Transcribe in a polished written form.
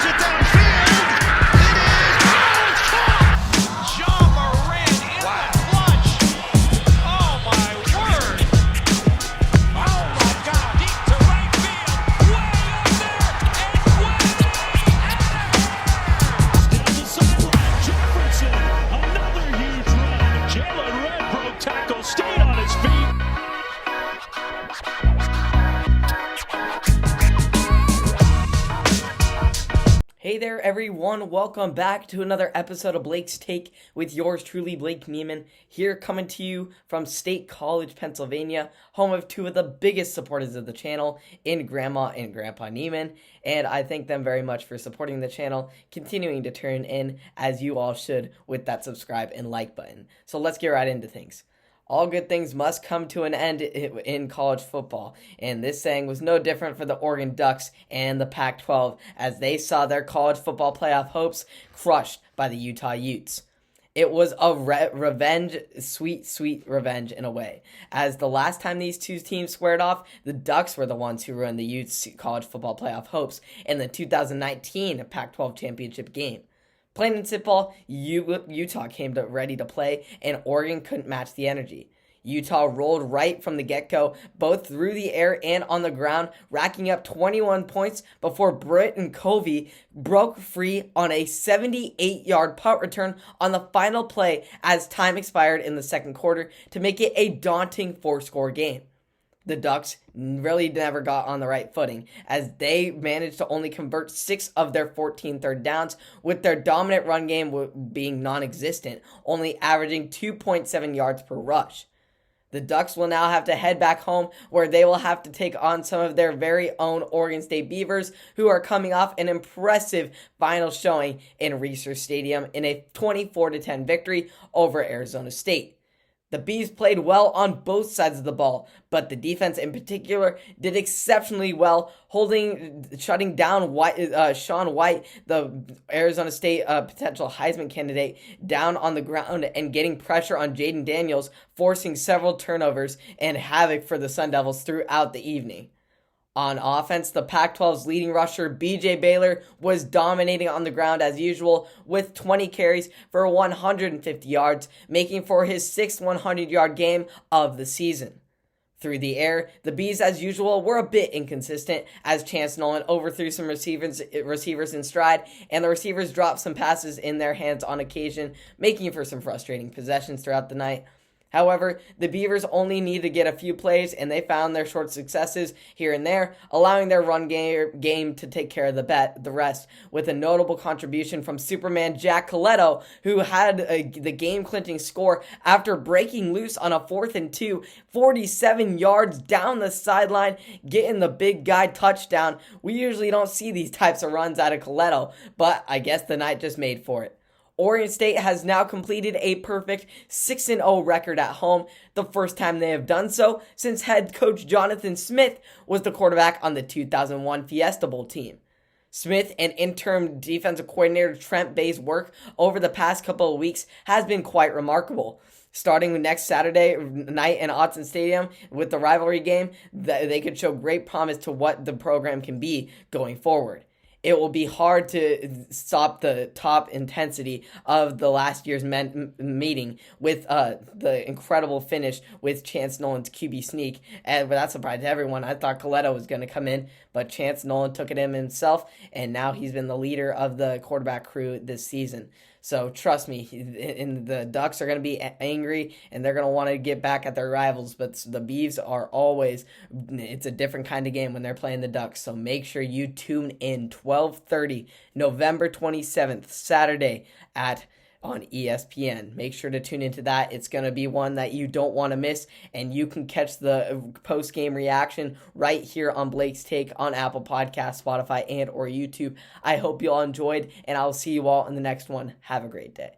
it downfield. It is. Oh, it's caught. John Moran in the clutch. Oh, my word. Oh, my God. Deep to right field. Way up there. And way down the sideline. Jefferson. Another huge run. Jalen Red broke tackle. Stayed on his feet. Hey there everyone, welcome back to another episode of Blake's Take with yours truly, Blake Neiman, here coming to you from State College, Pennsylvania, home of two of the biggest supporters of the channel in Grandma and Grandpa Neiman, and I thank them very much for supporting the channel, continuing to turn in, as you all should, with that subscribe and like button. So let's get right into things. All good things must come to an end in college football, and this saying was no different for the Oregon Ducks and the Pac-12 as they saw their college football playoff hopes crushed by the Utah Utes. It was a revenge, sweet revenge in a way, as the last time these two teams squared off, the Ducks were the ones who ruined the Utes' college football playoff hopes in the 2019 Pac-12 championship game. Plain and simple, Utah came ready to play, and Oregon couldn't match the energy. Utah rolled right from the get-go, both through the air and on the ground, racking up 21 points before Britton Covey broke free on a 78-yard punt return on the final play as time expired in the second quarter to make it a daunting four-score game. The Ducks really never got on the right footing as they managed to only convert 6 of their 14 third downs, with their dominant run game being non-existent, only averaging 2.7 yards per rush. The Ducks will now have to head back home where they will have to take on some of their very own Oregon State Beavers, who are coming off an impressive final showing in Reser Stadium in a 24-10 victory over Arizona State. The Bees played well on both sides of the ball, but the defense in particular did exceptionally well, shutting down Sean White, the Arizona State potential Heisman candidate, down on the ground and getting pressure on Jaden Daniels, forcing several turnovers and havoc for the Sun Devils throughout the evening. On offense, the Pac-12's leading rusher, B.J. Baylor, was dominating on the ground as usual with 20 carries for 150 yards, making for his 6th 100-yard game of the season. Through the air, the Bees, as usual, were a bit inconsistent as Chance Nolan overthrew some receivers in stride, and the receivers dropped some passes in their hands on occasion, making for some frustrating possessions throughout the night. However, the Beavers only need to get a few plays, and they found their short successes here and there, allowing their run game to take care of the rest, with a notable contribution from Superman Jack Coletto, who had the game-clinching score after breaking loose on a 4th and 2, 47 yards down the sideline, getting the big guy touchdown. We usually don't see these types of runs out of Coletto, but I guess the night just made for it. Oregon State has now completed a perfect 6-0 record at home, the first time they have done so since head coach Jonathan Smith was the quarterback on the 2001 Fiesta Bowl team. Smith and interim defensive coordinator Trent Bay's work over the past couple of weeks has been quite remarkable. Starting next Saturday night in Autzen Stadium with the rivalry game, they could show great promise to what the program can be going forward. It will be hard to stop the top intensity of the last year's meeting with the incredible finish with Chance Nolan's QB sneak. And that surprised everyone. I thought Coletto was going to come in, but Chance Nolan took it in himself, and now he's been the leader of the quarterback crew this season. So trust me, and the Ducks are going to be angry, and they're going to want to get back at their rivals. But the Beavs are always, it's a different kind of game when they're playing the Ducks. So make sure you tune in 12:30, November 27th, Saturday on ESPN. Make sure to tune into that. It's going to be one that you don't want to miss, and you can catch the post-game reaction right here on Blake's Take on Apple Podcasts, Spotify, and or YouTube. I hope you all enjoyed, and I'll see you all in the next one. Have a great day.